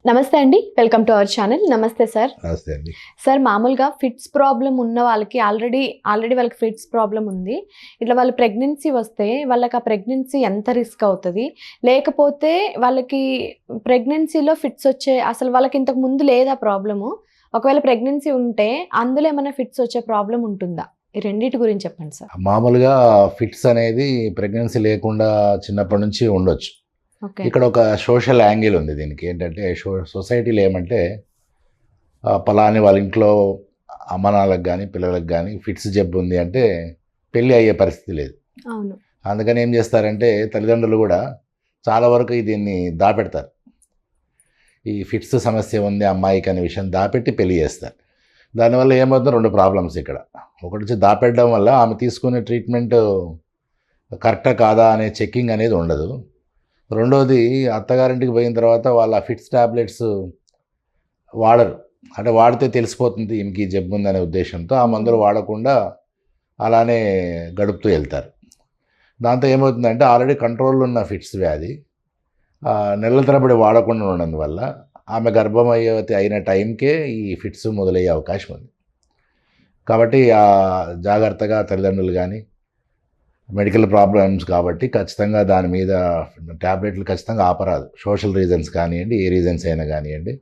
నమస్తే అండి. Welcome to our channel. నమస్తే సార్. నమస్తే అండి. సార్ మామూలుగా ఫిట్స్ ప్రాబ్లమ్ ఉన్న వాళ్ళకి ఆల్రెడీ వాళ్ళకి ఫిట్స్ ప్రాబ్లమ్ ఉంది. ఇట్లా వాళ్ళు ప్రెగ్నెన్సీ వస్తే వాళ్ళకి ఆ ప్రెగ్నెన్సీ ఎంత రిస్క్ అవుతది? లేకపోతే వాళ్ళకి ప్రెగ్నెన్సీలో ఫిట్స్ వచ్చే అసలు వాళ్ళకి ఇంతకు ముందు లేదా ప్రాబ్లము? ఒకవేళ ప్రెగ్నెన్సీ ఉంటే అందులో ఏమైనా ఫిట్స్ వచ్చే ప్రాబ్లమ్ ఉంటుందా? ఈ రెండిటి గురించి చెప్పండి సార్. మామూలుగా ఫిట్స్ అనేది ప్రెగ్నెన్సీ లేకుండా చిన్నప్పటి నుంచి ఉండొచ్చు. ఓకే. ఇక్కడ ఒక సోషల్ యాంగిల్ ఉంది దీనికి. ఏంటంటే సొసైటీలో ఏమంటే పలాని వాళ్ళ ఇంట్లో అమ్మనాన్నలకు కానీ పిల్లలకు కానీ ఫిట్స్ జబ్బు ఉంది అంటే పెళ్ళి అయ్యే పరిస్థితి లేదు. అవును. అందుకని ఏం చేస్తారంటే తల్లిదండ్రులు కూడా చాలా వరకు దీన్ని దాపెడతారు. ఈ ఫిట్స్ సమస్య ఉంది అమ్మాయికి అనే విషయం దాపెట్టి పెళ్లి చేస్తారు. దానివల్ల ఏమవుతుందో రెండు ప్రాబ్లమ్స్ ఇక్కడ. ఒకటి వచ్చి దాపెట్టడం వల్ల ఆమె తీసుకునే ట్రీట్మెంట్ కరెక్టా కాదా అనే చెక్కింగ్ అనేది ఉండదు. రెండోది అత్తగారింటికి పోయిన తర్వాత వాళ్ళ ఫిట్స్ టాబ్లెట్స్ వాడరు. అంటే వాడితే తెలిసిపోతుంది ఈమెకి ఈ జబ్బు ఉందనే ఉద్దేశంతో ఆ మందులు వాడకుండా అలానే గడుపుతూ వెళ్తారు. దాంతో ఏమవుతుందంటే ఆల్రెడీ కంట్రోల్లో ఉన్న ఫిట్స్ వ్యాధి నెలల తరబడి వాడకుండా ఉన్నందువల్ల ఆమె గర్భమయ్యవతి అయిన టైంకే ఈ ఫిట్స్ మొదలయ్యే అవకాశం ఉంది. కాబట్టి జాగ్రత్తగా తల్లిదండ్రులు కానీ మెడికల్ ప్రాబ్లమ్స్ కాబట్టి ఖచ్చితంగా దాని మీద ట్యాబ్లెట్లు ఖచ్చితంగా ఆపరాదు. సోషల్ రీజన్స్ కానివ్వండి, ఏ రీజన్స్ అయినా కానివ్వండి,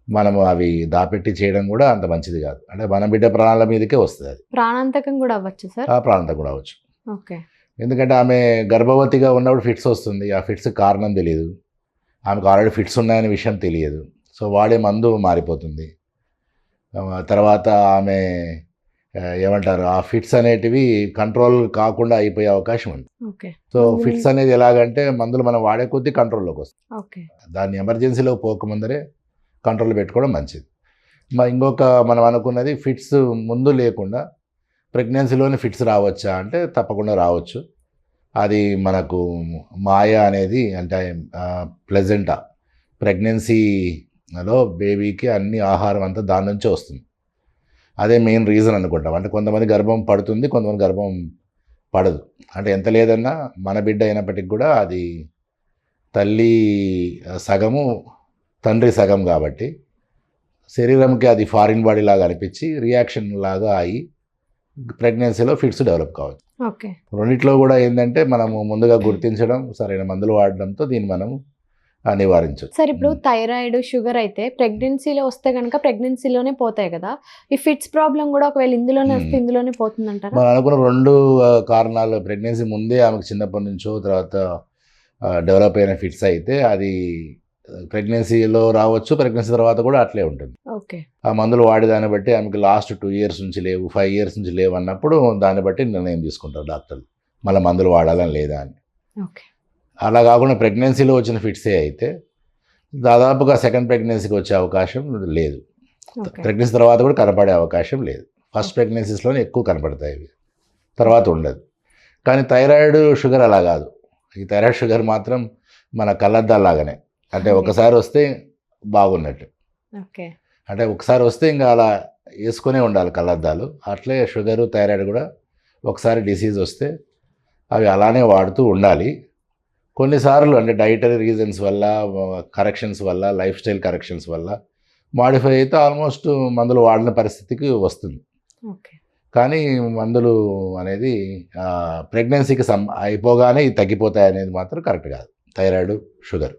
మనము అవి దాపెట్టి చేయడం కూడా అంత మంచిది కాదు. అంటే మన బిడ్డ ప్రాణాల మీదకే వస్తుంది. అది ప్రాణాంతకం కూడా అవ్వచ్చు సార్. ప్రాణాంతకం కూడా అవ్వచ్చు. ఓకే. ఎందుకంటే ఆమె గర్భవతిగా ఉన్నప్పుడు ఫిట్స్ వస్తుంది. ఆ ఫిట్స్ కారణం తెలియదు. ఆమెకు ఆల్రెడీ ఫిట్స్ ఉన్నాయనే విషయం తెలియదు. సో వాడే మందు మారిపోతుంది. తర్వాత ఆమె ఏమంటారు ఆ ఫిట్స్ అనేటివి కంట్రోల్ కాకుండా అయిపోయే అవకాశం ఉంది. ఓకే. సో ఫిట్స్ అనేది ఎలాగంటే మందులు మనం వాడే కొద్దీ కంట్రోల్లోకి వస్తుంది. ఓకే. దాన్ని ఎమర్జెన్సీలో పోకముందరే కంట్రోల్ పెట్టుకోవడం మంచిది. ఇంకొక మనం అనుకున్నది ఫిట్స్ ముందు లేకుండా ప్రెగ్నెన్సీలోనే ఫిట్స్ రావచ్చా అంటే తప్పకుండా రావచ్చు. అది మనకు మాయ అనేది అంటే ప్లెజెంటా ప్రెగ్నెన్సీలో బేబీకి అన్ని ఆహారం అంతా దాని నుంచే వస్తుంది. అదే మెయిన్ రీజన్ అనుకుంటాం. అంటే కొంతమంది గర్భం పడుతుంది, కొంతమంది గర్భం పడదు. అంటే ఎంత లేదన్నా మన బిడ్డ అయినప్పటికి కూడా అది తల్లి సగము తండ్రి సగం కాబట్టి శరీరంకి అది ఫారిన్ బాడీ లాగా అనిపించి రియాక్షన్ లాగా అయ్యి ప్రెగ్నెన్సీలో ఫిట్స్ డెవలప్ కావచ్చు. ఓకే. రెండిట్లో కూడా ఏంటంటే మనము ముందుగా గుర్తించడం, సరైన మందులు వాడడంతో దీన్ని మనము నివారించవచ్చు. సార్ ఇప్పుడు థైరాయిడ్, షుగర్ అయితే ప్రెగ్నెన్సీలో వస్తే కనుక ప్రెగ్నెన్సీలోనే పోతాయి కదా. ఈ ఫిట్స్ ప్రాబ్లం కూడా ఒకవేళ ఇందులోనే వస్తే ఇందులోనే పోతుందంటారా? మనం అనుకున్న రెండు కారణాలు ప్రెగ్నెన్సీ ముందే ఆమెకు చిన్నప్పటి నుంచో తర్వాత డెవలప్ అయిన ఫిట్స్ అయితే అది ప్రెగ్నెన్సీలో రావచ్చు, ప్రెగ్నెన్సీ తర్వాత కూడా అట్లే ఉంటుంది. ఓకే. ఆ మందులు వాడేదాన్ని బట్టి ఆమెకు లాస్ట్ 2 years నుంచి లేవు, 5 years నుంచి లేవు అన్నప్పుడు దాన్ని బట్టి నిర్ణయం తీసుకుంటారు డాక్టర్లు మళ్ళీ మందులు వాడాలని లేదా అని. ఓకే. అలా కాకుండా ప్రెగ్నెన్సీలో వచ్చిన ఫిట్సే అయితే దాదాపుగా సెకండ్ ప్రెగ్నెన్సీకి వచ్చే అవకాశం లేదు. ప్రెగ్నెన్సీ తర్వాత కూడా కనపడే అవకాశం లేదు. ఫస్ట్ ప్రెగ్నెన్సీస్లోనే ఎక్కువ కనపడతాయి ఇవి, తర్వాత ఉండదు. కానీ థైరాయిడ్, షుగర్ అలా కాదు. ఈ థైరాయిడ్, షుగర్ మాత్రం మన కళ్ళద్దాలాగానే. అంటే ఒకసారి వస్తే బాగున్నట్టు. ఓకే. అంటే ఒకసారి వస్తే ఇంకా అలా వేసుకునే ఉండాలి కళ్ళద్దాలు. అట్లే షుగరు, థైరాయిడ్ కూడా ఒకసారి డిసీజ్ వస్తే అవి అలానే వాడుతూ ఉండాలి. కొన్నిసార్లు అంటే డైటరీ రీజన్స్ వల్ల, కరెక్షన్స్ వల్ల, లైఫ్ స్టైల్ కరెక్షన్స్ వల్ల మాడిఫై అయితే ఆల్మోస్ట్ మందులు వాడిన పరిస్థితికి వస్తుంది. ఓకే. కానీ మందులు అనేది ప్రెగ్నెన్సీకి అయిపోగానే తగ్గిపోతాయి అనేది మాత్రం కరెక్ట్ కాదు. Thyroid, sugar